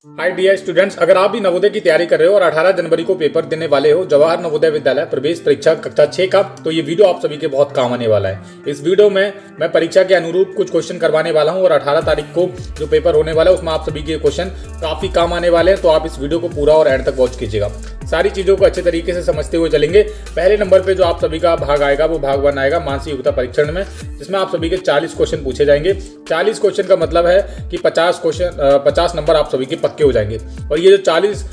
Hi dear students, अगर आप भी नवोदय की तैयारी कर रहे हो और 18 जनवरी को पेपर देने वाले हो जवाहर नवोदय विद्यालय प्रवेश परीक्षा कक्षा 6 का, तो ये वीडियो आप सभी के बहुत काम आने वाला है। इस वीडियो में मैं परीक्षा के अनुरूप कुछ क्वेश्चन करवाने वाला हूं और 18 तारीख को जो पेपर होने वाला है उसमें आप सभी के क्वेश्चन काफी काम आने वाले हैं। तो आप इस वीडियो को पूरा और एंड तक वॉच कीजिएगा, सारी चीजों को अच्छे तरीके से समझते हुए चलेंगे। पहले नंबर पे जो आप सभी का भाग आएगा वो भाग 1 आएगा मानसिक योग्यता परीक्षण में, जिसमें आप सभी के 40 क्वेश्चन पूछे जाएंगे। 40 क्वेश्चन का मतलब है कि 50 नंबर आप सभी के पक्के हो जाएंगे। और ये जो 40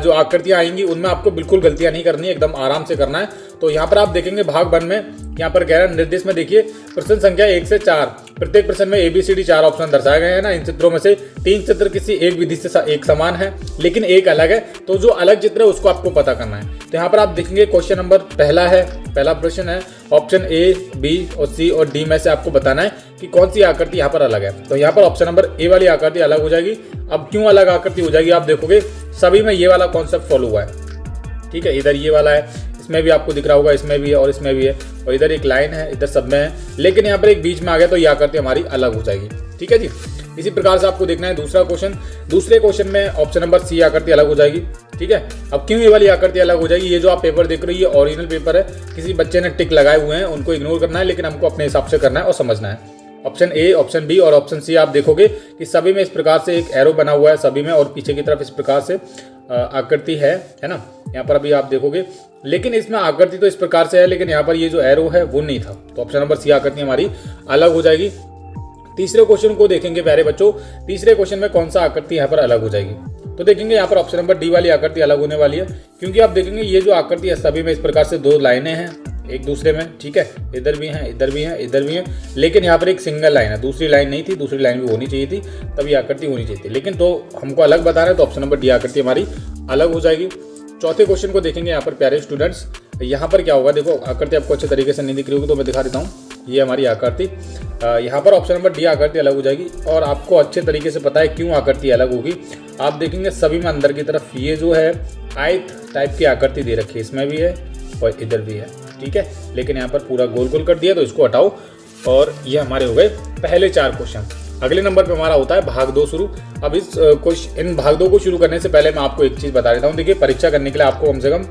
जो आकृतियां आएंगी उनमें आपको बिल्कुल गलतियां नहीं करनी है, एकदम आराम से करना है। तो यहाँ पर आप देखेंगे भाग 1 में यहाँ पर कह रहा है निर्देश में देखिए प्रश्न संख्या 1 से 4, प्रत्येक प्रश्न में ABCD 4 ऑप्शन दर्शाए गए हैं ना। इन चित्रों में से 3 चित्र किसी एक विधि से एक समान है लेकिन एक अलग है, तो जो अलग चित्र है उसको आपको पता करना है। तो यहाँ पर आप देखेंगे क्वेश्चन नंबर पहला प्रश्न है, ऑप्शन A, B और C और D में से आपको बताना है कि कौन सी आकृति यहाँ पर अलग है। तो यहाँ पर ऑप्शन नंबर A वाली आकृति अलग हो जाएगी। अब क्यों अलग आकृति हो जाएगी, आप देखोगे सभी में ये वाला कॉन्सेप्ट फॉलो हुआ है। ठीक है, इधर ये वाला है, इसमें भी आपको दिख रहा होगा, इसमें भी है और इसमें भी है, और इधर एक लाइन है, इधर सब में है, लेकिन यहाँ पर एक बीच में आ गया तो ये आकृति हमारी अलग हो जाएगी। ठीक है जी, इसी प्रकार से आपको देखना है दूसरा क्वेश्चन। दूसरे क्वेश्चन में ऑप्शन नंबर C आकृति अलग हो जाएगी। ठीक है, अब क्यों ये वाली आकृति अलग हो जाएगी, ये जो आप पेपर देख रहे हो ये ओरिजिनल पेपर है, किसी बच्चे ने टिक लगाए हुए हैं, उनको इग्नोर करना है, लेकिन हमको अपने हिसाब से करना है और समझना है। ऑप्शन A, ऑप्शन B और ऑप्शन C आप देखोगे कि सभी में इस प्रकार से एक एरो बना हुआ है सभी में, और पीछे की तरफ इस प्रकार से आकृति है ना, यहाँ पर अभी आप देखोगे। लेकिन इसमें आकृति तो इस प्रकार से है, लेकिन यहाँ पर ये जो एरो है वो नहीं था, तो ऑप्शन नंबर C आकृति हमारी अलग हो जाएगी। तीसरे क्वेश्चन को देखेंगे प्यारे बच्चों, तीसरे क्वेश्चन में कौन सा आकृति यहाँ पर अलग हो जाएगी, तो देखेंगे यहाँ पर ऑप्शन नंबर D वाली आकृति अलग होने वाली है, क्योंकि आप देखेंगे ये जो आकृति है सभी में इस प्रकार से 2 लाइनें हैं एक दूसरे में। ठीक है, इधर भी हैं, इधर भी हैं, इधर भी हैं, लेकिन यहाँ पर एक सिंगल लाइन है, दूसरी लाइन नहीं थी, दूसरी लाइन भी होनी चाहिए थी, तभी आकृति होनी चाहिए थी, लेकिन तो हमको अलग बताना है, तो ऑप्शन नंबर D आकृति हमारी अलग हो जाएगी। चौथे क्वेश्चन को देखेंगे यहाँ पर प्यारे स्टूडेंट्स, यहाँ पर क्या होगा, देखो आकृति आपको अच्छे तरीके से नहीं दिख रही होगी तो मैं दिखा देता हूँ। ये हमारी आकृति, यहाँ पर ऑप्शन नंबर D आकृति अलग हो जाएगी, और आपको अच्छे तरीके से पता है क्यों आकृति अलग होगी। आप देखेंगे सभी में अंदर की तरफ ये जो है आयत टाइप की आकृति दे रखी है, इसमें भी है और इधर भी है। ठीक है, लेकिन यहाँ पर पूरा गोल गोल कर दिया, तो इसको हटाओ, और ये हमारे हो गए पहले 4 क्वेश्चन। अगले नंबर पे हमारा होता है भाग 2 शुरू। अब इन भाग 2 को शुरू करने से पहले मैं आपको एक चीज़ बता देता हूँ। देखिए, परीक्षा करने के लिए आपको कम से कम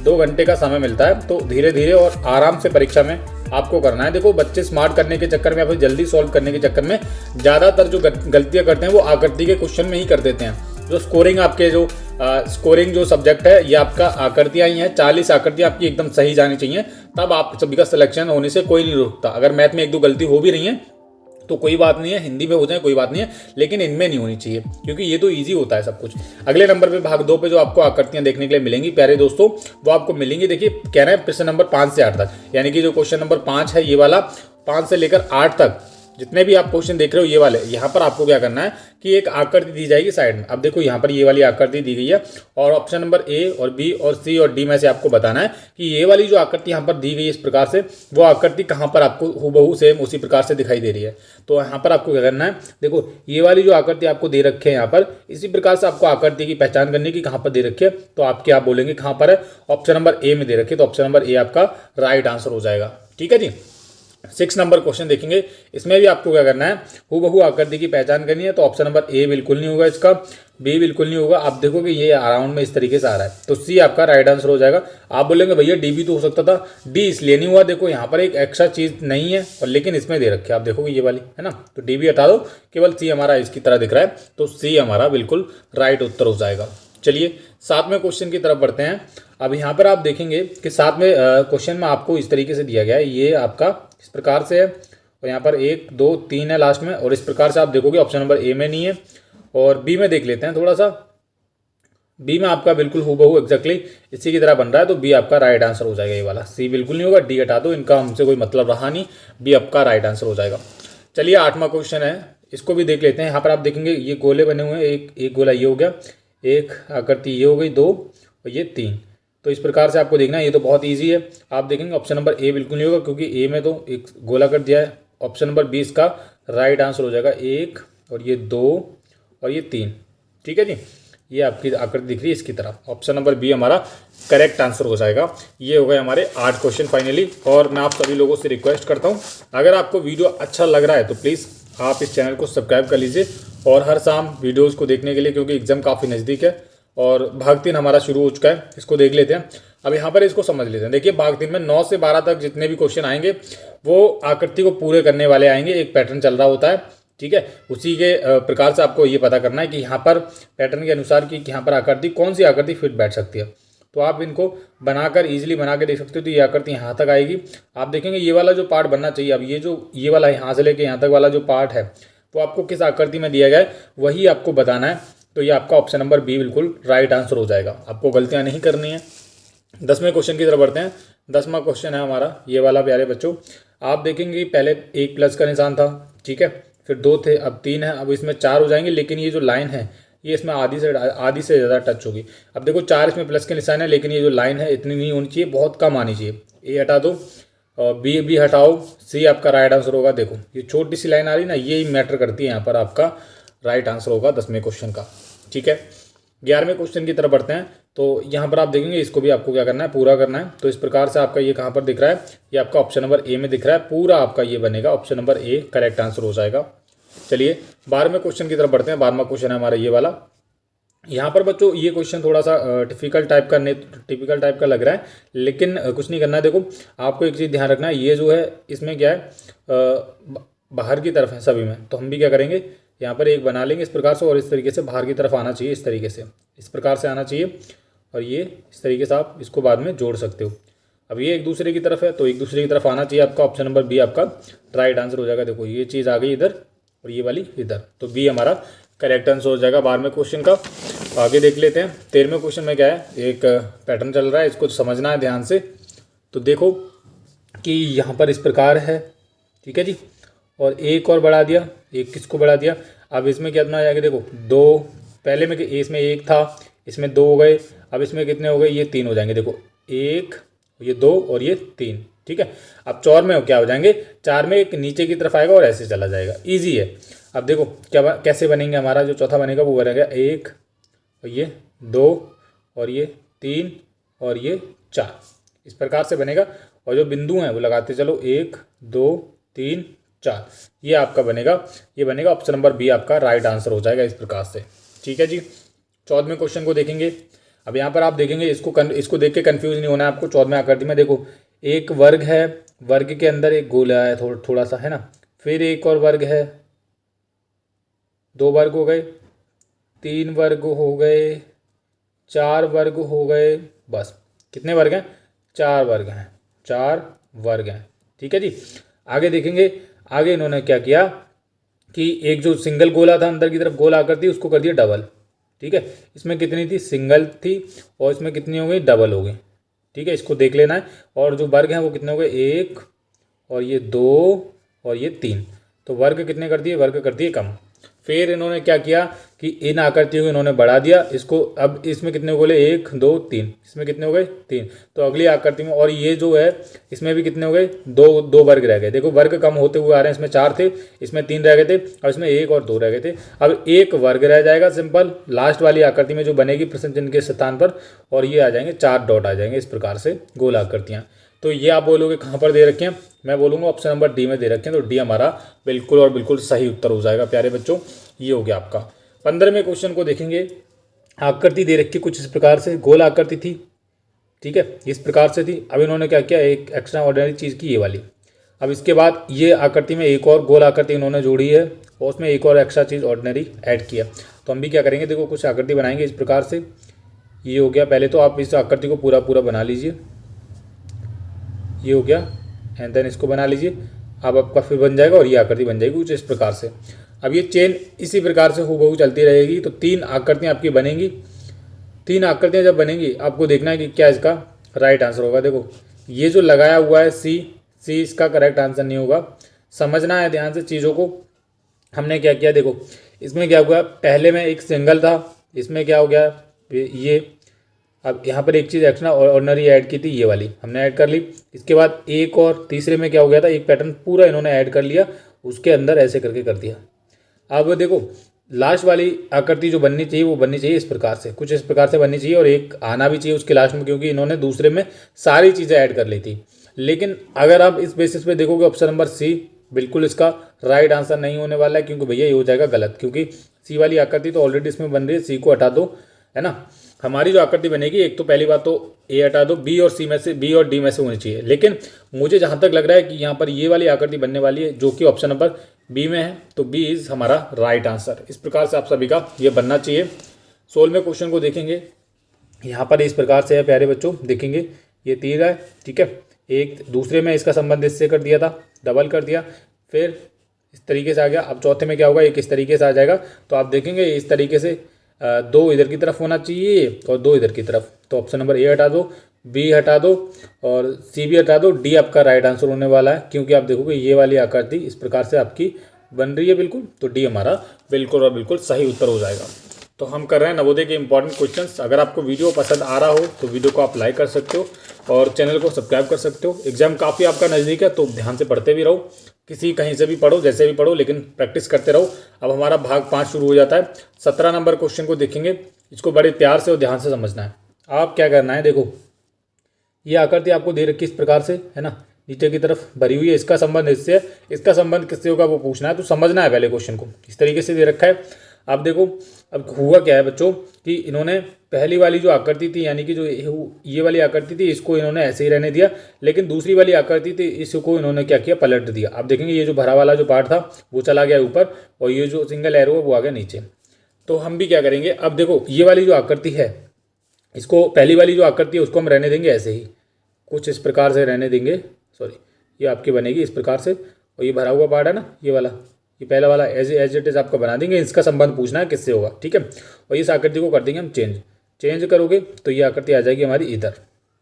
2 घंटे का समय मिलता है, तो धीरे धीरे और आराम से परीक्षा में आपको करना है। देखो, बच्चे स्मार्ट करने के चक्कर में या फिर जल्दी सॉल्व करने के चक्कर में ज़्यादातर जो गलतियाँ करते हैं वो आकृति के क्वेश्चन में ही कर देते हैं। जो स्कोरिंग आपके जो स्कोरिंग जो सब्जेक्ट है ये आपका आकृतियाँ ही हैं, 40 आकृतियाँ आपकी एकदम सही जानी चाहिए, तब आप सभी का सिलेक्शन होने से कोई नहीं रुकता। अगर मैथ में 1-2 गलती हो भी रही है तो कोई बात नहीं है, हिंदी में हो जाए कोई बात नहीं है, लेकिन इनमें नहीं होनी चाहिए, क्योंकि ये तो इजी होता है सब कुछ। अगले नंबर पे भाग 2 पे जो आपको आकृतियां देखने के लिए मिलेंगी प्यारे दोस्तों, वो आपको मिलेंगी। देखिए, कह रहे हैं प्रश्न नंबर 5 से 8 तक, यानी कि जो क्वेश्चन नंबर 5 है ये वाला, 5 से लेकर 8 तक जितने भी आप क्वेश्चन देख रहे हो ये वाले, यहाँ पर आपको क्या करना है कि एक आकृति दी जाएगी साइड में। अब देखो यहाँ पर ये वाली आकृति दी गई है, और ऑप्शन नंबर A और B और C और D में से आपको बताना है कि ये वाली जो आकृति यहाँ पर दी गई है इस प्रकार से, वो आकृति कहाँ पर आपको हूबहू सेम उसी प्रकार से दिखाई दे रही है। तो यहाँ पर आपको क्या करना है, देखो ये वाली जो आकृति आपको दे रखी है यहाँ पर, इसी प्रकार से आपको आकृति की पहचान करने की कहाँ पर दे रखी है, तो आपके आप बोलेंगे कहाँ पर है, ऑप्शन नंबर A में दे रखी है, तो ऑप्शन नंबर A आपका राइट आंसर हो जाएगा। ठीक है जी, 6 नंबर क्वेश्चन देखेंगे, इसमें भी आपको क्या करना है, हूबहू आकृति की पहचान करनी है। तो ऑप्शन नंबर A बिल्कुल नहीं होगा, इसका B बिल्कुल नहीं होगा। आप देखोगे ये अराउंड में इस तरीके से आ रहा है, तो C आपका राइट आंसर हो जाएगा। आप बोलेंगे भैया D भी तो हो सकता था, D इसलिए नहीं हुआ, देखो यहाँ पर एक एक्स्ट्रा चीज़ नहीं है और लेकिन इसमें दे रखी है, आप देखोगे ये वाली है ना, तो D भी हटा दो, केवल C हमारा इसकी तरह दिख रहा है, तो C हमारा बिल्कुल राइट उत्तर हो जाएगा। चलिए 7वें क्वेश्चन की तरफ बढ़ते हैं। अब यहाँ पर आप देखेंगे कि 7वें क्वेश्चन में आपको इस तरीके से दिया गया है, ये आपका इस प्रकार से है, और यहाँ पर 1 2 3 है लास्ट में, और इस प्रकार से आप देखोगे ऑप्शन नंबर A में नहीं है। और B में देख लेते हैं थोड़ा सा, B में आपका बिल्कुल हूबहू एग्जैक्टली इसी की तरह बन रहा है, तो B आपका राइट आंसर हो जाएगा। ये वाला C बिल्कुल नहीं होगा, D हटा दो, इनका हमसे कोई मतलब रहा नहीं, B आपका राइट आंसर हो जाएगा। चलिए 8वां क्वेश्चन है, इसको भी देख लेते हैं। यहाँ पर आप देखेंगे ये गोले बने हुए हैं, एक गोला ये हो गया, एक आकृति ये हो गई 2 और ये 3, तो इस प्रकार से आपको देखना है। ये तो बहुत इजी है, आप देखेंगे ऑप्शन नंबर A बिल्कुल नहीं होगा, क्योंकि A में तो एक गोला कर दिया है। ऑप्शन नंबर B इसका राइट आंसर हो जाएगा, 1 और ये 2 और ये 3। ठीक है जी, ये आपकी आकृति दिख रही है इसकी तरफ, ऑप्शन नंबर B हमारा करेक्ट आंसर हो जाएगा। ये हो गए हमारे 8 क्वेश्चन फाइनली। और मैं आप सभी लोगों से रिक्वेस्ट करता हूँ, अगर आपको वीडियो अच्छा लग रहा है तो प्लीज़ आप इस चैनल को सब्सक्राइब कर लीजिए और हर शाम वीडियोज़ को देखने के लिए, क्योंकि एग्ज़ाम काफ़ी नज़दीक है और भाग 3 हमारा शुरू हो चुका है। इसको देख लेते हैं। अब यहाँ पर इसको समझ लेते हैं। देखिए भाग 3 में 9 से 12 तक जितने भी क्वेश्चन आएंगे वो आकृति को पूरे करने वाले आएंगे। एक पैटर्न चल रहा होता है, ठीक है। उसी के प्रकार से आपको ये पता करना है कि यहाँ पर पैटर्न के अनुसार कि यहाँ पर आकृति कौन सी आकृति फिट बैठ सकती है। तो आप इनको बनाकर ईजिली बना के देख सकते हो। तो ये आकृति यहाँ तक आएगी। आप देखेंगे ये वाला जो पार्ट बनना चाहिए, अब ये वाला यहाँ से लेके यहाँ तक वाला जो पार्ट है वो आपको किस आकृति में दिया गया है वही आपको बताना है। तो ये आपका ऑप्शन नंबर बी बिल्कुल राइट आंसर हो जाएगा। आपको गलतियाँ नहीं करनी है। 10वें क्वेश्चन की तरफ बढ़ते हैं। 10वां क्वेश्चन है हमारा ये वाला। प्यारे बच्चों, आप देखेंगे पहले एक प्लस का निशान था, ठीक है, फिर 2 थे, अब 3 है, अब इसमें 4 हो जाएंगे। लेकिन ये जो लाइन है ये इसमें आधी से ज़्यादा टच होगी। अब देखो 4 इसमें प्लस के निशान है, लेकिन ये जो लाइन है इतनी नहीं होनी चाहिए, बहुत कम आनी चाहिए। ए हटा दो और बी भी हटाओ, सी आपका राइट आंसर होगा। देखो ये छोटी सी लाइन आ रही है ना, ये मैटर करती है यहाँ पर, आपका राइट आंसर होगा 10वें क्वेश्चन का, ठीक है। 11वें क्वेश्चन की तरफ बढ़ते हैं। तो यहाँ पर आप देखेंगे इसको भी आपको क्या करना है, पूरा करना है। तो इस प्रकार से आपका ये कहाँ पर दिख रहा है, ये आपका ऑप्शन नंबर ए में दिख रहा है। पूरा आपका ये बनेगा, option number A correct answer हो जाएगा। चलिए 12वें क्वेश्चन की तरफ बढ़ते हैं। 12वां क्वेश्चन है हमारा ये वाला। यहाँ पर बच्चों ये क्वेश्चन थोड़ा सा टिपिकल टाइप का लग रहा है, लेकिन कुछ नहीं करना है। देखो आपको एक चीज़ ध्यान रखना है, ये जो है इसमें क्या है, बाहर की तरफ है सभी में। तो हम भी क्या करेंगे, यहाँ पर एक बना लेंगे इस प्रकार से, और इस तरीके से बाहर की तरफ आना चाहिए, इस तरीके से, इस प्रकार से आना चाहिए। और ये इस तरीके से आप इसको बाद में जोड़ सकते हो। अब ये एक दूसरे की तरफ है, तो एक दूसरे की तरफ आना चाहिए। आपका ऑप्शन नंबर बी आपका राइट आंसर हो जाएगा। देखो ये चीज़ आ गई इधर और ये वाली इधर, तो बी हमारा करेक्ट आंसर हो जाएगा 12वें क्वेश्चन का। आगे देख लेते हैं। 13वें क्वेश्चन में क्या है, एक पैटर्न चल रहा है, इसको समझना है ध्यान से। तो देखो कि यहाँ पर इस प्रकार है, ठीक है जी, और एक और बढ़ा दिया, एक किसको बढ़ा दिया। अब इसमें क्या बनाया जाएगा, देखो 2, पहले में इसमें 1 था, इसमें 2 हो गए, अब इसमें कितने हो गए, ये 3 हो जाएंगे। देखो 1, ये 2 और ये 3, ठीक है। अब 4 में क्या हो जाएंगे, 4 में एक नीचे की तरफ आएगा और ऐसे चला जाएगा, ईजी है। अब देखो क्या कैसे बनेंगे, हमारा जो चौथा बनेगा वो बनेगा 1 और ये 2 और ये 3 और ये 4, इस प्रकार से बनेगा। और जो बिंदु हैं वो लगाते चलो, 1 2 3 4, ये आपका बनेगा, ये बनेगा ऑप्शन नंबर बी आपका राइट आंसर हो जाएगा इस प्रकार से, ठीक है जी। 14वें क्वेश्चन को देखेंगे। अब यहाँ पर आप देखेंगे, इसको देख के कंफ्यूज नहीं होना है आपको। 14वें आकृति में देखो एक वर्ग है, वर्ग के अंदर एक गोला है थोड़ा सा, है ना, फिर एक और वर्ग है, 2 वर्ग हो गए, 3 वर्ग हो गए, 4 वर्ग हो गए, बस कितने वर्ग हैं, 4 वर्ग हैं, 4 वर्ग हैं, ठीक है जी। आगे देखेंगे, आगे इन्होंने क्या किया कि एक जो सिंगल गोला था अंदर की तरफ गोल आकृति, उसको कर दिया डबल, ठीक है। इसमें कितनी थी, सिंगल थी, और इसमें कितनी हो गई, डबल हो गई, ठीक है। इसको देख लेना है। और जो वर्ग हैं वो कितने हो गए, 1 और ये 2 और ये 3, तो वर्ग कितने कर दिए, वर्ग कर दिए कम। फिर इन्होंने क्या किया कि इन आकृतियों को इन्होंने बढ़ा दिया इसको। अब इसमें कितने हो गए, 1 2 3, इसमें कितने हो गए, 3, तो अगली आकृति में, और ये जो है इसमें भी कितने हो गए, 2 वर्ग रह गए। देखो वर्ग कम होते हुए आ रहे हैं, इसमें 4 थे, इसमें 3 रह गए थे, और इसमें 1 और 2 रह गए थे। अब एक वर्ग रह जाएगा सिंपल लास्ट वाली आकृति में जो बनेगी प्रश्न चिन्ह के स्थान पर, और ये आ जाएंगे 4 डॉट आ जाएंगे, इस प्रकार से गोल आकृतियाँ। तो ये आप बोलोगे कहाँ पर दे रखे हैं, मैं बोलूँगा ऑप्शन नंबर डी में दे रखे हैं। तो डी हमारा बिल्कुल और बिल्कुल सही उत्तर हो जाएगा प्यारे बच्चों। ये हो गया आपका। 15वें क्वेश्चन को देखेंगे। आकृति दे रखी कुछ इस प्रकार से, गोल आकृति थी, ठीक है, इस प्रकार से थी। अब इन्होंने क्या किया, एक एक्स्ट्रा ऑर्डिनरी चीज़ की, ये वाली। अब इसके बाद ये आकृति में एक और गोल आकृति इन्होंने जोड़ी है, और उसमें एक और एक्स्ट्रा चीज़ ऑर्डिनरी ऐड किया। तो हम भी क्या करेंगे, देखो कुछ आकृति बनाएंगे इस प्रकार से। ये हो गया, पहले तो आप इस आकृति को पूरा बना लीजिए, ये हो गया, एंड देन इसको बना लीजिए। अब आपका फिर बन जाएगा और ये आकृति बन जाएगी कुछ इस प्रकार से। अब ये चेन इसी प्रकार से हूबहू चलती रहेगी। तो 3 आकृतियाँ आपकी बनेंगी। 3 आकृतियाँ जब बनेंगी, आपको देखना है कि क्या इसका राइट आंसर होगा। देखो ये जो लगाया हुआ है सी इसका करेक्ट आंसर नहीं होगा। समझना है ध्यान से चीज़ों को। हमने क्या किया, देखो इसमें क्या हुआ, पहले में एक सिंगल था, इसमें क्या हो गया ये। अब यहाँ पर एक चीज़ एक्स्ट्रा ऑर्डिनरी ऐड की थी, ये वाली हमने ऐड कर ली। इसके बाद एक और तीसरे में क्या हो गया था, एक पैटर्न पूरा इन्होंने ऐड कर लिया, उसके अंदर ऐसे करके कर दिया। अब देखो लास्ट वाली आकृति जो बननी चाहिए वो बननी चाहिए इस प्रकार से, कुछ इस प्रकार से बननी चाहिए, और एक आना भी चाहिए उसके लास्ट में, क्योंकि इन्होंने दूसरे में सारी चीज़ें ऐड कर ली थी। लेकिन अगर आप इस बेसिस पे देखोगे ऑप्शन नंबर सी, बिल्कुल इसका राइट आंसर नहीं होने वाला है, क्योंकि भैया ये हो जाएगा गलत, क्योंकि सी वाली आकृति तो ऑलरेडी इसमें बन रही है, सी को हटा दो, है ना। हमारी जो आकृति बनेगी, एक तो पहली बात तो ए हटा दो, बी और सी में से, बी और डी में से होनी चाहिए। लेकिन मुझे जहाँ तक लग रहा है कि यहाँ पर ये वाली आकृति बनने वाली है, जो कि ऑप्शन नंबर बी में है, तो बी इज हमारा राइट आंसर। इस प्रकार से आप सभी का ये बनना चाहिए। 16वें क्वेश्चन को देखेंगे, यहाँ पर इस प्रकार से है प्यारे बच्चों, देखेंगे ये तीर है, ठीक है, एक दूसरे में इसका संबंध इससे कर दिया था, डबल कर दिया, फिर इस तरीके से आ गया। अब चौथे में क्या होगा, एक इस तरीके से आ जाएगा। तो आप देखेंगे इस तरीके से दो इधर की तरफ होना चाहिए और दो इधर की तरफ। तो ऑप्शन नंबर ए हटा दो, बी हटा दो और सी भी हटा दो, डी आपका राइट आंसर होने वाला है, क्योंकि आप देखोगे ये वाली आकृति इस प्रकार से आपकी बन रही है बिल्कुल। तो डी हमारा बिल्कुल और बिल्कुल सही उत्तर हो जाएगा। तो हम कर रहे हैं नवोदय के इंपॉर्टेंट क्वेश्चंस। अगर आपको वीडियो पसंद आ रहा हो तो वीडियो को आप लाइक कर सकते हो और चैनल को सब्सक्राइब कर सकते हो। एग्जाम काफ़ी आपका नज़दीक है, तो ध्यान से पढ़ते भी रहो, किसी कहीं से भी पढ़ो, जैसे भी पढ़ो, लेकिन प्रैक्टिस करते रहो। अब हमारा भाग 5 शुरू हो जाता है। 17 नंबर क्वेश्चन को देखेंगे, इसको बड़े प्यार से और ध्यान से समझना है। आप क्या करना है, देखो ये आकृति आपको दे रखी इस प्रकार से, है ना, नीचे की तरफ भरी हुई है, इसका संबंध इससे है, इसका संबंध किससे होगा वो पूछना है। तो समझना है पहले क्वेश्चन को, इस तरीके से दे रखा है। आप देखो अब हुआ क्या है बच्चों कि इन्होंने पहली वाली जो आकृति थी, यानी कि जो ये वाली आकृति थी, इसको इन्होंने ऐसे ही रहने दिया, लेकिन दूसरी वाली आकृति थी इसको इन्होंने क्या किया, पलट दिया। आप देखेंगे ये जो भरा वाला जो पार्ट था वो चला गया ऊपर और ये जो सिंगल एरो है वो आ गया नीचे। तो हम भी क्या करेंगे, अब देखो ये वाली जो आकृति है, इसको पहली वाली जो आकृति है उसको हम रहने देंगे ऐसे ही, कुछ इस प्रकार से रहने देंगे। सॉरी, ये आपकी बनेगी इस प्रकार से, और ये भरा हुआ पार्ट है ना ये वाला, ये पहला वाला एज इट इज आपका बना देंगे। इसका संबंध पूछना है किससे होगा, ठीक है। और इस आकृति को कर देंगे हम चेंज करोगे तो ये आकृति आ जाएगी हमारी इधर,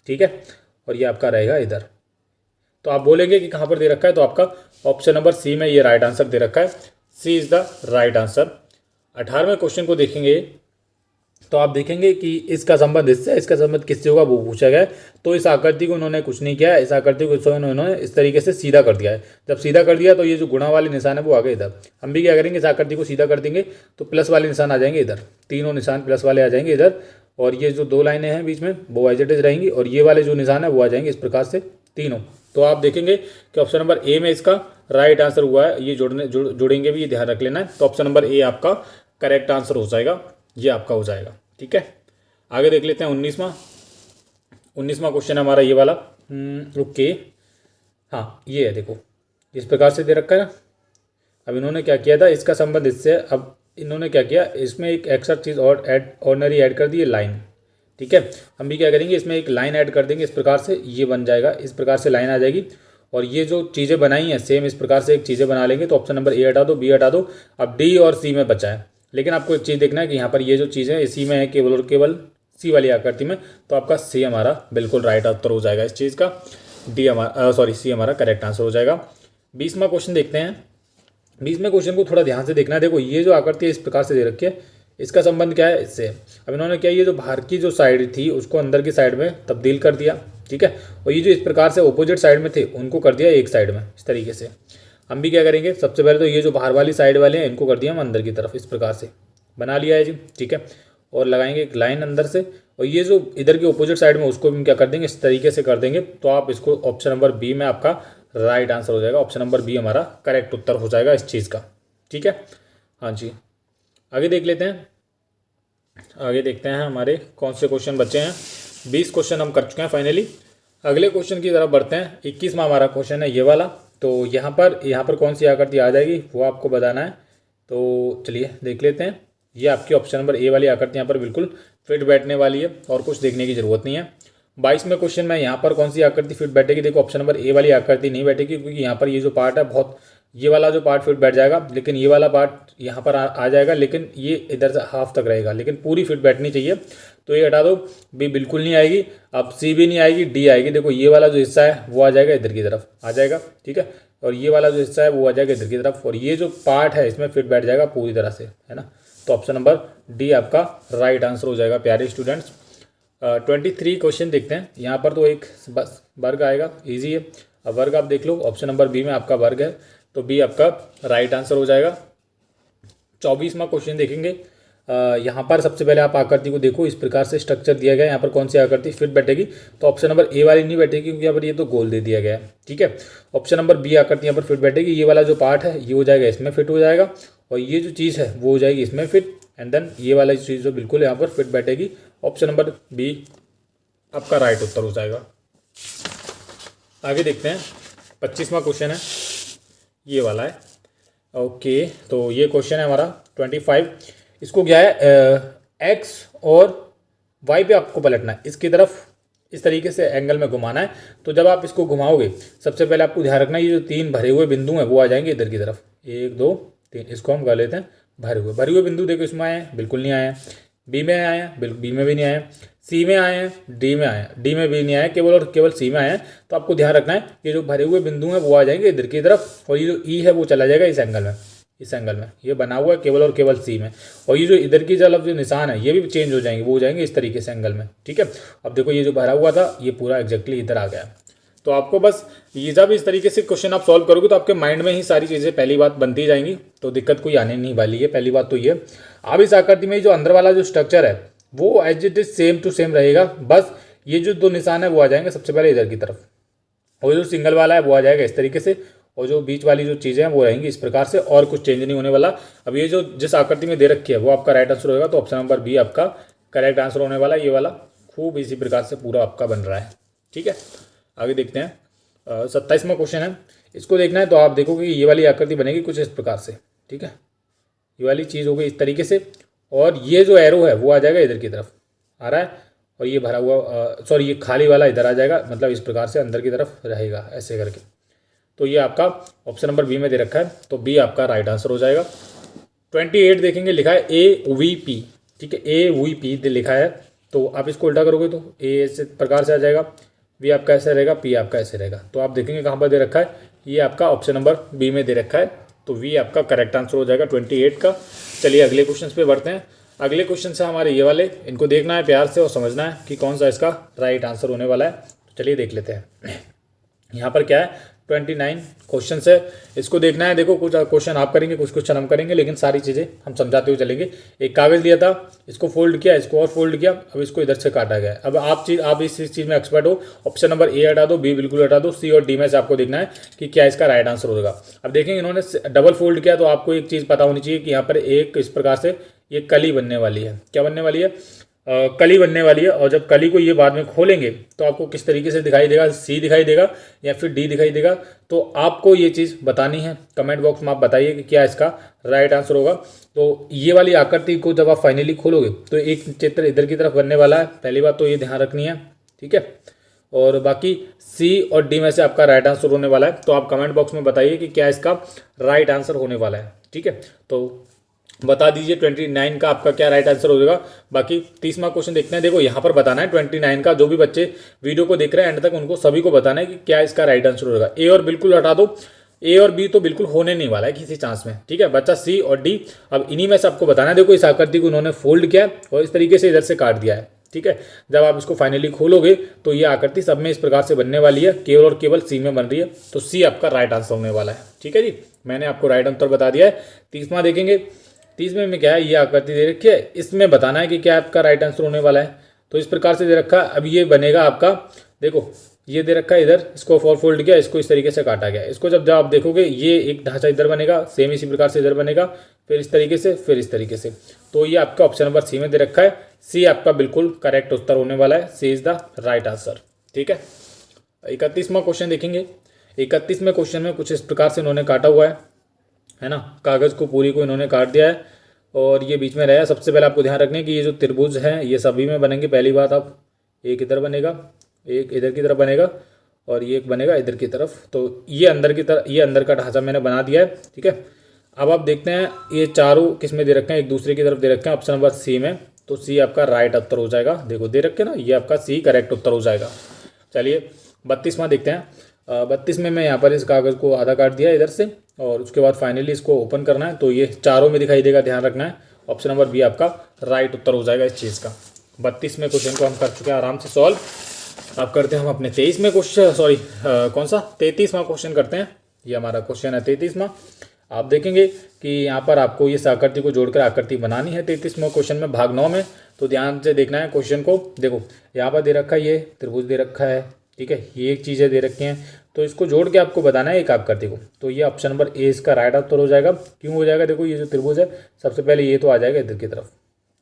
ठीक है, और ये आपका रहेगा इधर। तो आप बोलेंगे कि कहाँ पर दे रखा है, तो आपका ऑप्शन नंबर सी में ये राइट आंसर दे रखा है, C is the right answer. 18वें क्वेश्चन को देखेंगे तो आप देखेंगे कि इसका संबंध इससे, इसका संबंध किससे होगा वो पूछा गया है। तो इस आकृति को उन्होंने कुछ नहीं किया है, इस आकृति को उन्होंने इस तरीके से सीधा कर दिया है। जब सीधा कर दिया तो ये जो गुणा वाले निशान है वो आ गए इधर। हम भी क्या करेंगे, इस आकृति को सीधा कर देंगे तो प्लस वाले निशान आ जाएंगे इधर, तीनों निशान प्लस वाले आ जाएंगे इधर, और ये जो दो लाइनें हैं बीच में वो एज इट इज रहेंगी, और ये वाले जो निशान है वो आ जाएंगे इस प्रकार से तीनों। तो आप देखेंगे कि ऑप्शन नंबर ए में इसका राइट आंसर हुआ है। ये जोड़ेंगे भी, ये ध्यान रख लेना है। तो ऑप्शन नंबर ए आपका करेक्ट आंसर हो जाएगा, ये आपका हो जाएगा, ठीक है। आगे देख लेते हैं 19वां क्वेश्चन हमारा ये वाला। ओके, हाँ ये है, देखो इस प्रकार से दे रखा है ना। अब इन्होंने क्या किया था, इसका संबंध इससे, अब इन्होंने क्या किया, इसमें एक एक्स्ट्रा चीज़ और ऑर्डिनरी ऐड कर दी है, लाइन, ठीक है। हम भी क्या करेंगे, इसमें एक लाइन ऐड कर देंगे इस प्रकार से, ये बन जाएगा, इस प्रकार से लाइन आ जाएगी। और ये जो चीज़ें बनाई हैं सेम इस प्रकार से एक चीज़ें बना लेंगे। तो ऑप्शन नंबर ए हटा दो, बी हटा दो, अब डी और सी में बचा है। लेकिन आपको एक चीज़ देखना है कि यहाँ पर ये जो चीज़ें हैं इसी में है केवल और केवल सी वाली आकृति में। तो आपका सी हमारा बिल्कुल राइट उत्तर हो जाएगा इस चीज़ का, डी हमारा सी हमारा करेक्ट आंसर हो जाएगा। 20वां क्वेश्चन देखते हैं। 20वें क्वेश्चन को थोड़ा ध्यान से देखना है। देखो ये जो आकृति है इस प्रकार से दे रखी है, इसका संबंध क्या है इससे। अब इन्होंने क्या, ये जो बाहर की जो साइड थी उसको अंदर की साइड में तब्दील कर दिया, ठीक है, और ये जो इस प्रकार से ऑपोजिट साइड में थे उनको कर दिया एक साइड में इस तरीके से। हम भी क्या करेंगे, सबसे पहले तो ये जो बाहर वाली साइड वाले हैं इनको कर दिया हम अंदर की तरफ, इस प्रकार से बना लिया है जी, ठीक है। और लगाएंगे एक लाइन अंदर से, और ये जो इधर की ऑपोजिट साइड में उसको भी क्या कर देंगे, इस तरीके से कर देंगे। तो आप इसको ऑप्शन नंबर बी में आपका राइट आंसर हो जाएगा। ऑप्शन नंबर बी हमारा करेक्ट उत्तर हो जाएगा इस चीज़ का, ठीक है। हाँ जी, आगे देख लेते हैं। आगे देखते हैं हमारे कौन से क्वेश्चन बचे हैं। 20 क्वेश्चन हम कर चुके हैं फाइनली। अगले क्वेश्चन की तरफ बढ़ते हैं। 21वां हमारा क्वेश्चन है ये वाला। तो यहाँ पर कौन सी आकृति आ जाएगी वो आपको बताना है। तो चलिए देख लेते हैं। ये आपकी ऑप्शन नंबर ए वाली आकृति यहाँ पर बिल्कुल फिट बैठने वाली है और कुछ देखने की ज़रूरत नहीं है। 22वें क्वेश्चन में यहाँ पर कौन सी आकृति फिट बैठेगी, देखो ऑप्शन नंबर ए वाली आकृति नहीं बैठेगी, क्योंकि यहाँ पर ये जो पार्ट है बहुत, ये वाला जो पार्ट फिट बैठ जाएगा, लेकिन ये वाला पार्ट यहाँ पर आ जाएगा, लेकिन ये इधर से हाफ तक रहेगा, लेकिन पूरी फिट बैठनी चाहिए। तो ये हटा दो, बी बिल्कुल नहीं आएगी, अब सी भी नहीं आएगी, डी आएगी। देखो ये वाला जो हिस्सा है वो आ जाएगा इधर की तरफ आ जाएगा, ठीक है, और ये वाला जो हिस्सा है वो आ जाएगा इधर की तरफ, और ये जो पार्ट है इसमें फिट बैठ जाएगा पूरी तरह से, है ना। तो ऑप्शन नंबर डी आपका राइट आंसर हो जाएगा प्यारे स्टूडेंट्स। 23 क्वेश्चन देखते हैं। यहाँ पर तो एक बस वर्ग आएगा, इजी है। अब वर्ग आप देख लो, ऑप्शन नंबर बी में आपका वर्ग है, तो बी आपका राइट आंसर हो जाएगा। 24वां क्वेश्चन देखेंगे। यहाँ पर सबसे पहले आप आकृति को देखो, इस प्रकार से स्ट्रक्चर दिया गया है। यहाँ पर कौन सी आकृति फिट बैठेगी, तो ऑप्शन नंबर ए वाली नहीं बैठेगी क्योंकि यहाँ पर ये तो गोल दे दिया गया है। ठीक है, ऑप्शन नंबर बी आकृति यहाँ पर फिट बैठेगी। ये वाला जो पार्ट है ये हो जाएगा इसमें फिट हो जाएगा, और ये जो चीज़ है वो हो जाएगी इसमें फिट, एंड देन ये वाला चीज़ जो बिल्कुल यहाँ पर फिट बैठेगी। ऑप्शन नंबर बी आपका राइट उत्तर हो जाएगा। आगे देखते हैं, 25वां क्वेश्चन है, ये वाला है। ओके, तो ये क्वेश्चन है हमारा 25। इसको क्या है, एक्स और वाई पे आपको पलटना है, इसकी तरफ इस तरीके से एंगल में घुमाना है। तो जब आप इसको घुमाओगे, सबसे पहले आपको ध्यान रखना है ये जो 3 भरे हुए बिंदु हैं वो आ जाएंगे इधर की तरफ, 1 2 3, इसको हम कर लेते हैं भरे हुए बिंदु। देखो इसमें आए हैं, बिल्कुल नहीं आए हैं। बी में आए हैं, बिल्कुल बी में भी नहीं आए हैं। सी में आए हैं, डी में आए हैं, डी में भी नहीं आए, केवल और केवल सी में आए हैं। तो आपको ध्यान रखना है ये जो भरे हुए बिंदु हैं वो आ जाएंगे इधर की तरफ, और ये जो ई है वो चला जाएगा इस एंगल में। इस एंगल में ये बना हुआ है केवल और केवल सी में, और ये जो इधर की तरफ जो निशान है ये भी चेंज हो जाएंगे, वो हो जाएंगे इस तरीके से एंगल में। ठीक है, अब देखो ये जो भरा हुआ था ये पूरा एग्जैक्टली इधर आ गया। तो आपको बस ये जब इस तरीके से क्वेश्चन आप सॉल्व करोगे तो आपके माइंड में ही सारी चीज़ें पहली बात बनती जाएंगी, तो दिक्कत कोई आने नहीं वाली है। पहली बात तो ये, अब इस आकृति में जो अंदर वाला जो स्ट्रक्चर है वो as it is same to same रहेगा, बस ये जो 2 निशान है वो आ जाएंगे सबसे पहले इधर की तरफ, और जो सिंगल वाला है वो आ जाएगा इस तरीके से, और जो बीच वाली जो चीज़ें हैं वो रहेंगी इस प्रकार से, और कुछ चेंज नहीं होने वाला। अब ये जो जिस आकृति में दे रखी है वो आपका राइट आंसर होगा, तो ऑप्शन नंबर बी आपका करेक्ट आंसर होने वाला। ये वाला खूब इसी प्रकार से पूरा आपका बन रहा है। ठीक है, आगे देखते हैं, 27वां क्वेश्चन है। इसको देखना है तो आप देखोगे ये वाली आकृति बनेगी कुछ इस प्रकार से। ठीक है, ये वाली चीज़ हो गई इस तरीके से, और ये जो एरो है वो आ जाएगा इधर की तरफ आ रहा है, और ये भरा हुआ सॉरी ये खाली वाला इधर आ जाएगा, मतलब इस प्रकार से अंदर की तरफ रहेगा ऐसे करके। तो ये आपका ऑप्शन नंबर बी में दे रखा है, तो बी आपका राइट आंसर हो जाएगा। 28 देखेंगे, लिखा है AVP। ठीक है, AVP लिखा है, तो आप इसको उल्टा करोगे तो ए इस प्रकार से आ जाएगा, बी आपका ऐसे रहेगा, पी आपका ऐसे रहेगा। तो आप देखेंगे कहाँ पर दे रखा है, ये आपका ऑप्शन नंबर बी में दे रखा है, तो वी आपका करेक्ट आंसर हो जाएगा 28 का। चलिए अगले क्वेश्चन पे बढ़ते हैं। अगले क्वेश्चन से हमारे ये वाले, इनको देखना है प्यार से और समझना है कि कौन सा इसका राइट आंसर होने वाला है। तो चलिए देख लेते हैं। यहाँ पर क्या है, 29 क्वेश्चन है, इसको देखना है। देखो कुछ क्वेश्चन आप करेंगे, कुछ क्वेश्चन हम करेंगे, लेकिन सारी चीज़ें हम समझाते हुए चलेंगे। एक कागज़ लिया था, इसको फोल्ड किया, इसको और फोल्ड किया, अब इसको इधर से काटा गया। अब आप इस चीज़ में एक्सपर्ट हो, ऑप्शन नंबर ए हटा दो, बी बिल्कुल हटा दो, सी और डी में से आपको देखना है कि क्या इसका राइट आंसर होगा। अब देखेंगे इन्होंने डबल फोल्ड किया, तो आपको एक चीज़ पता होनी चाहिए कि यहाँ पर एक इस प्रकार से ये कली बनने वाली है। क्या बनने वाली है, कली बनने वाली है। और जब कली को ये बाद में खोलेंगे तो आपको किस तरीके से दिखाई देगा, सी दिखाई देगा या फिर डी दिखाई देगा। तो आपको ये चीज़ बतानी है, कमेंट बॉक्स में आप बताइए कि क्या इसका राइट आंसर होगा। तो ये वाली आकृति को जब आप फाइनली खोलोगे तो एक चित्र इधर की तरफ बनने वाला है, पहली बात तो ये ध्यान रखनी है। ठीक है, और बाकी सी और डी में से आपका राइट आंसर होने वाला है। तो आप कमेंट बॉक्स में बताइए कि क्या इसका राइट आंसर होने वाला है। ठीक है, तो बता दीजिए 29 का आपका क्या राइट आंसर होगा। बाकी 30वां क्वेश्चन देखते हैं। देखो यहाँ पर बताना है 29 का, जो भी बच्चे वीडियो को देख रहे हैं एंड तक उनको सभी को बताना है कि क्या इसका राइट आंसर होगा। ए और बिल्कुल हटा दो, ए और बी तो बिल्कुल होने नहीं वाला है किसी चांस में। ठीक है, बच्चा सी और डी, अब इन्हीं में से आपको बताना है। देखो इस आकृति को उन्होंने फोल्ड किया और इस तरीके से इधर से काट दिया है। ठीक है, जब आप इसको फाइनली खोलोगे तो ये आकृति सब में इस प्रकार से बनने वाली है, केवल और केवल सी में बन रही है। तो सी आपका राइट आंसर होने वाला है। ठीक है जी, मैंने आपको राइट आंसर बता दिया है। 30वां देखेंगे, 30वें में क्या है, ये आकृति दे रखी है, इसमें बताना है कि क्या आपका राइट आंसर होने वाला है। तो इस प्रकार से दे रखा है। अब ये बनेगा आपका, देखो ये दे रखा है इधर, इसको फोल्ड किया, इसको इस तरीके से काटा गया। इसको जब आप देखोगे ये एक ढांचा इधर बनेगा, सेम इसी प्रकार से इधर बनेगा, फिर इस तरीके से, फिर इस तरीके से। तो ये आपका ऑप्शन नंबर सी में दे रखा है। सी आपका बिल्कुल करेक्ट उत्तर होने वाला है। C is the right answer. ठीक है, 31वां क्वेश्चन देखेंगे। 31वें क्वेश्चन में कुछ इस प्रकार से इन्होंने काटा हुआ है ना, कागज़ को पूरी को इन्होंने काट दिया है और ये बीच में रहा। सबसे पहले आपको ध्यान रखना है कि ये जो त्रिभुज हैं ये सभी में बनेंगे। पहली बात, आप एक इधर बनेगा, एक इधर की तरफ बनेगा और ये एक बनेगा इधर की तरफ। तो ये अंदर की तरफ, ये अंदर का ढांचा मैंने बना दिया है। ठीक है, अब आप देखते हैं ये चारों किस में दे रखे हैं, एक दूसरे की तरफ दे रखे हैं, ऑप्शन नंबर सी में। तो सी आपका राइट उत्तर हो जाएगा। देखो दे रखे ना, ये आपका सी करेक्ट उत्तर हो जाएगा। चलिए 32वां देखते हैं। 32 में मैं यहाँ पर इस कागज़ को आधा काट दिया इधर से और उसके बाद फाइनली इसको ओपन करना है। तो ये चारों में दिखाई देगा, ध्यान रखना है। ऑप्शन नंबर बी आपका राइट उत्तर हो जाएगा इस चीज़ का। 32 में क्वेश्चन को हम कर चुके हैं आराम से सॉल्व। अब करते हैं हम अपने 23 में क्वेश्चन, सॉरी कौन सा 33वां क्वेश्चन करते हैं। ये हमारा क्वेश्चन है 33वां। आप देखेंगे कि यहाँ पर आपको ये आकृति को जोड़कर आकृति बनानी है 33वें क्वेश्चन में भाग 9 में। तो ध्यान से देखना है क्वेश्चन को। देखो यहाँ पर दे रखा है, ये त्रिभुज दे रखा है, ठीक है, ये एक चीज़ें दे रखी हैं, तो इसको जोड़ के आपको बताना है एक आकृति को। तो ये ऑप्शन नंबर ए इसका राइट आंसर हो जाएगा। क्यों हो जाएगा? देखो ये जो त्रिभुज है सबसे पहले ये तो आ जाएगा इधर की तरफ,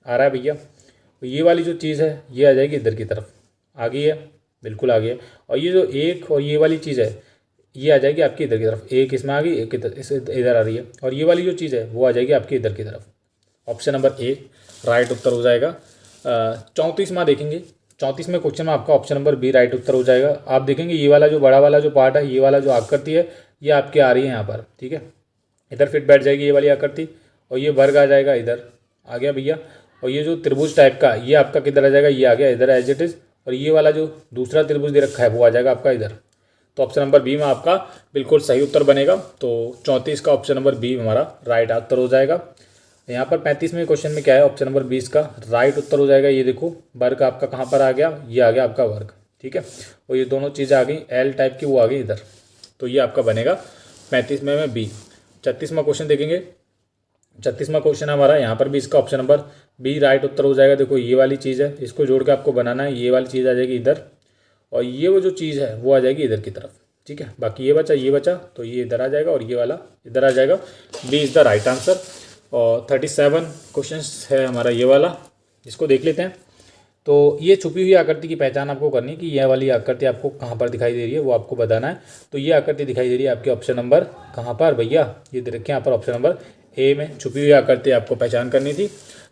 आ रहा है भैया। तो ये वाली जो चीज़ है ये आ जाएगी इधर की तरफ, आ गई है, बिल्कुल आ गई है। और ये जो एक और ये वाली चीज़ है ये आ जाएगी आपकी इधर की तरफ, एक इसमें आ गई, एक इधर आ रही है। और ये वाली जो चीज़ है वो आ जाएगी आपकी इधर की तरफ। ऑप्शन नंबर ए राइट उत्तर हो जाएगा। 34वां देखेंगे, 34वें क्वेश्चन में आपका ऑप्शन नंबर बी राइट उत्तर हो जाएगा। आप देखेंगे ये वाला जो बड़ा वाला जो पार्ट है, ये वाला जो आकृति है ये आपकी आ रही है यहाँ पर, ठीक है, इधर फिट बैठ जाएगी ये वाली आकृति, और ये वर्ग आ जाएगा इधर, आ गया भैया। और ये जो त्रिभुज टाइप का ये आपका किधर आ जाएगा, ये आ गया इधर एज इट इज़। और ये वाला जो दूसरा त्रिभुज दे रखा है वो आ जाएगा आपका इधर। तो ऑप्शन नंबर बी में आपका बिल्कुल सही उत्तर बनेगा। तो 34 का ऑप्शन नंबर बी हमारा राइट आंसर हो जाएगा। यहाँ पर 35वें क्वेश्चन में क्या है, ऑप्शन नंबर 20 का राइट उत्तर हो जाएगा। ये देखो वर्ग आपका कहाँ पर आ गया, ये आ गया आपका वर्ग, ठीक है, और ये दोनों चीज़ें आ गई एल टाइप की, वो आ गई इधर। तो ये आपका बनेगा 35वें में बी। 36वां क्वेश्चन देखेंगे। 36वां क्वेश्चन हमारा, यहाँ पर भी इसका ऑप्शन नंबर बी राइट उत्तर हो जाएगा। देखो ये वाली चीज़ है, इसको जोड़ के आपको बनाना है, ये वाली चीज़ आ जाएगी इधर, और ये वो जो चीज़ है वो आ जाएगी इधर की तरफ, ठीक है। बाकी ये बचा तो ये इधर आ जाएगा और ये वाला इधर आ जाएगा। B is the right answer. और 37 क्वेश्चन है हमारा ये वाला, इसको देख लेते हैं। तो ये छुपी हुई आकृति की पहचान आपको करनी है कि यह वाली आकृति आपको कहाँ पर दिखाई दे रही है, वो आपको बताना है। तो ये आकृति दिखाई दे रही है आपके ऑप्शन नंबर कहाँ पर भैया, ये दे रखे यहाँ पर ऑप्शन नंबर ए में छुपी हुई आकृति आपको पहचान करनी थी।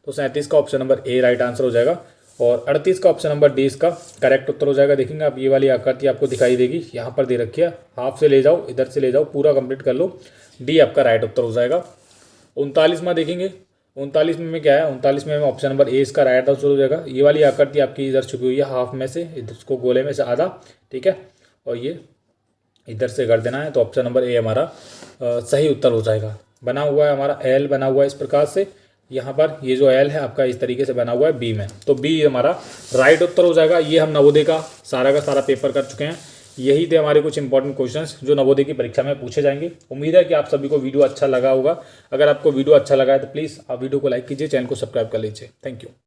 तो 37 का option number A right answer हो जाएगा। और 38 का ऑप्शन नंबर डी इसका करेक्ट उत्तर हो जाएगा। देखेंगे आप ये वाली आकृति आपको दिखाई देगी, यहाँ पर दे रखी है, हाफ से ले जाओ, इधर से ले जाओ, पूरा कंप्लीट कर लो, डी आपका राइट उत्तर हो जाएगा। 39वां देखेंगे। 39 में क्या है, 39 में ऑप्शन नंबर ए इसका राइट आंसर हो जाएगा। ये वाली आकृति आपकी इधर छुपी हुई है हाफ में से, इसको गोले में से आधा, ठीक है, और ये इधर से कर देना है। तो ऑप्शन नंबर ए हमारा सही उत्तर हो जाएगा। बना हुआ है हमारा एल बना हुआ है इस प्रकार से, यहाँ पर ये जो एल है आपका इस तरीके से बना हुआ है बी में। तो बी हमारा राइट उत्तर हो जाएगा। ये हम नवोदय का सारा पेपर कर चुके हैं। यही थे हमारे कुछ इंपॉर्टेंट क्वेश्चंस जो नवोदय की परीक्षा में पूछे जाएंगे। उम्मीद है कि आप सभी को वीडियो अच्छा लगा होगा। अगर आपको वीडियो अच्छा लगा है तो प्लीज़ आप वीडियो को लाइक कीजिए, चैनल को सब्सक्राइब कर लीजिए। Thank you.